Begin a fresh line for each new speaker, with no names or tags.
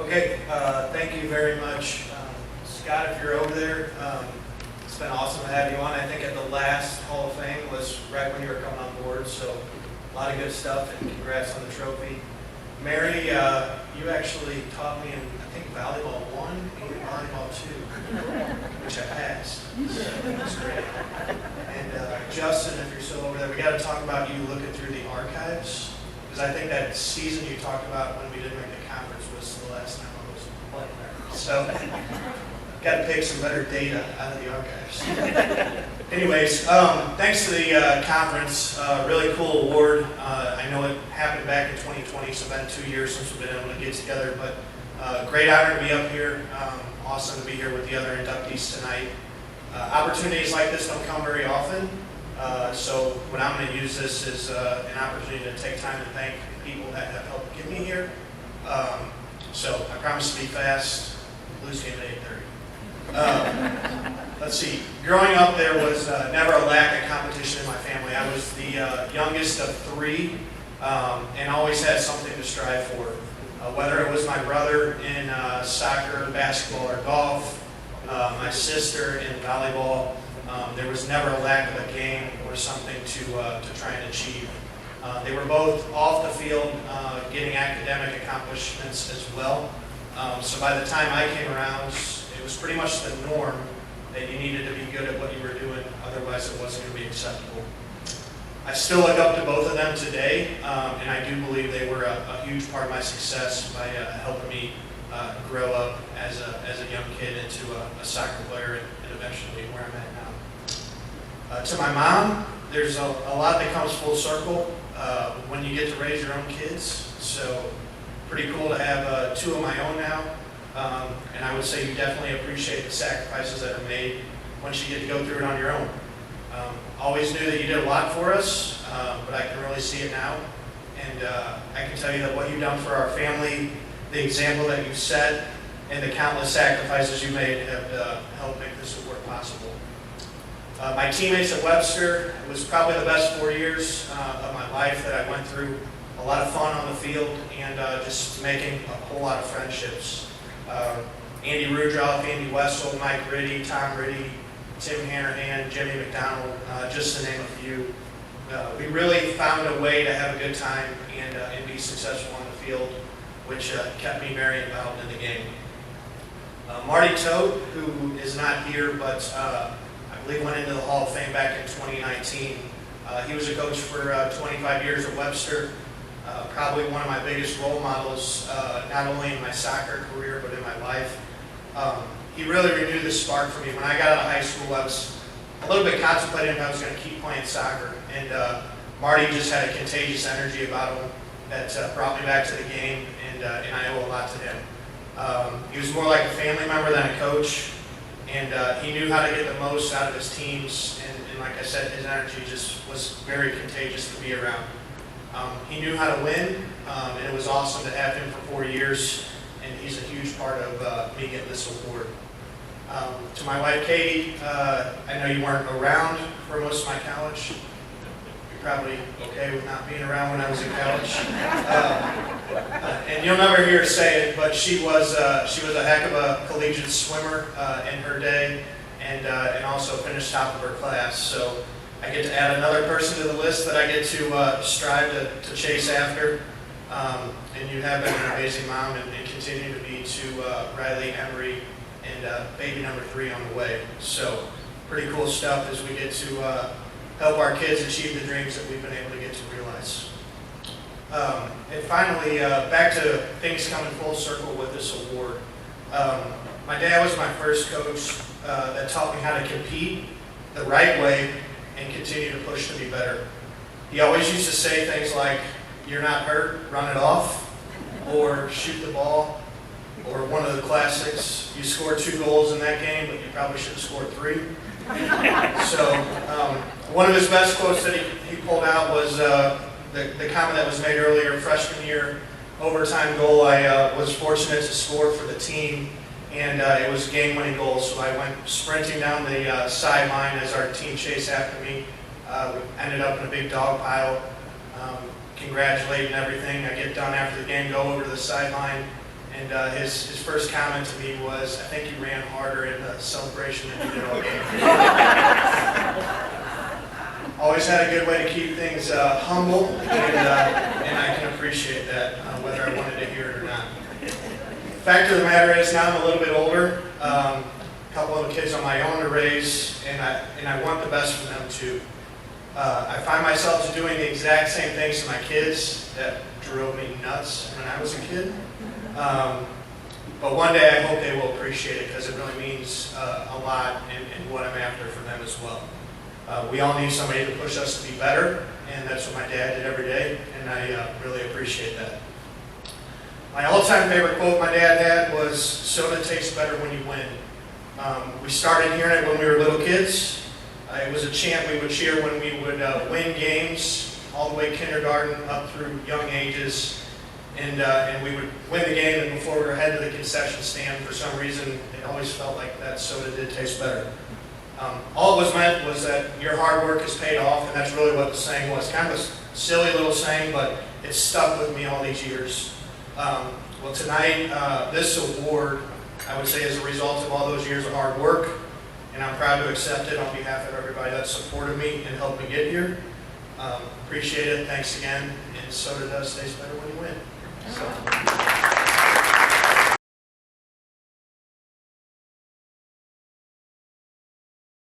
Okay, thank you very much. Scott, if you're over there, it's been awesome to have you on. I think at the last Hall of Fame was right when you were coming on board, so a lot of good stuff, and congrats on the trophy. Mary, you actually taught me in, I think, volleyball 1 and volleyball 2, which I passed. That's great. And Justin, if you're still over there, we got to talk about you looking through the archives, because I think that season you talked about when we didn't make the conference was the last time I was playing there. So, got to pick some better data out of the archives. Anyways, thanks to the conference, really cool award. I know it happened back in 2020, so it's been 2 years since we've been able to get together, but great honor to be up here. Awesome to be here with the other inductees tonight. Opportunities like this don't come very often, so what I'm going to use this as an opportunity to take time to thank people that have helped get me here. So I promise to be fast. Blues game at 8:30. Let's see. Growing up, there was never a lack of competition in my family. I was the youngest of 3 and always had something to strive for. Whether it was my brother in soccer, basketball, or golf, my sister in volleyball, there was never a lack of a game or something to try and achieve. They were both off the field getting academic accomplishments as well. So by the time I came around, it was pretty much the norm that you needed to be good at what you were doing, otherwise it wasn't going to be acceptable. I still look up to both of them today, and I do believe they were a huge part of my success by helping me grow up as a young kid into a soccer player and eventually where I'm at now. To my mom, there's a lot that comes full circle when you get to raise your own kids, so pretty cool to have 2 of my own now. And I would say you definitely appreciate the sacrifices that are made once you get to go through it on your own. Always knew that you did a lot for us, but I can really see it now. And I can tell you that what you've done for our family, the example that you've set, and the countless sacrifices you made have helped make this award possible. My teammates at Webster, it was probably the best 4 years of my life that I went through. A lot of fun on the field and just making a whole lot of friendships. Andy Rudolph, Andy Wessel, Mike Riddy, Tom Riddy, Tim Hanrahan, Jimmy McDonald, just to name a few. We really found a way to have a good time and be successful on the field, which kept me very involved in the game. Marty Tote, who is not here, but I believe went into the Hall of Fame back in 2019. He was a coach for 25 years at Webster. Probably one of my biggest role models, not only in my soccer career, but in my life. He really renewed the spark for me. When I got out of high school, I was a little bit contemplating if I was going to keep playing soccer. And Marty just had a contagious energy about him that brought me back to the game, and I owe a lot to him. He was more like a family member than a coach, and he knew how to get the most out of his teams. And like I said, his energy just was very contagious to be around. He knew how to win, and it was awesome to have him for 4 years, and he's a huge part of me getting this award. To my wife, Katie, I know you weren't around for most of my college. You're probably okay with not being around when I was in college. And you'll never hear her say it, but she was a heck of a collegiate swimmer in her day, and also finished top of her class. So I get to add another person to the list that I get to strive to chase after. And you have been an amazing mom and continue to be to Riley, Emery, and baby number 3 on the way. So pretty cool stuff as we get to help our kids achieve the dreams that we've been able to get to realize. And finally, back to things coming full circle with this award. My dad was my first coach that taught me how to compete the right way and continue to push to be better. He always used to say things like, "You're not hurt, run it off," or "shoot the ball," or one of the classics, "You scored 2 goals in that game, but you probably should have scored 3. So one of his best quotes that he pulled out was the comment that was made earlier, freshman year, overtime goal. I was fortunate to score for the team, and it was a game-winning goal, so I went sprinting down the sideline as our team chased after me. We ended up in a big dog pile, congratulating everything. I get done after the game, go over to the sideline, And his first comment to me was, I think you ran harder in the celebration than you did all game. Always had a good way to keep things humble, and I can appreciate that, whether I wanted to hear it or not. Fact of the matter is, now I'm a little bit older, a couple of kids on my own to raise, and I want the best for them too. I find myself doing the exact same things to my kids that drove me nuts when I was a kid. But one day I hope they will appreciate it, because it really means a lot in what I'm after for them as well. We all need somebody to push us to be better, and that's what my dad did every day, and I really appreciate that. My all-time favorite quote my dad had was, "Soda tastes better when you win." We started hearing it when we were little kids. It was a chant we would cheer when we would win games, all the way kindergarten up through young ages. And we would win the game, and before we were headed to the concession stand, for some reason, it always felt like that soda did taste better. All it was meant was that your hard work is paid off, and that's really what the saying was. Kind of a silly little saying, but it's stuck with me all these years. Well, tonight, this award, I would say, is a result of all those years of hard work, and I'm proud to accept it on behalf of everybody that supported me and helped me get here. Appreciate it. Thanks again. And soda does taste better when you win. So.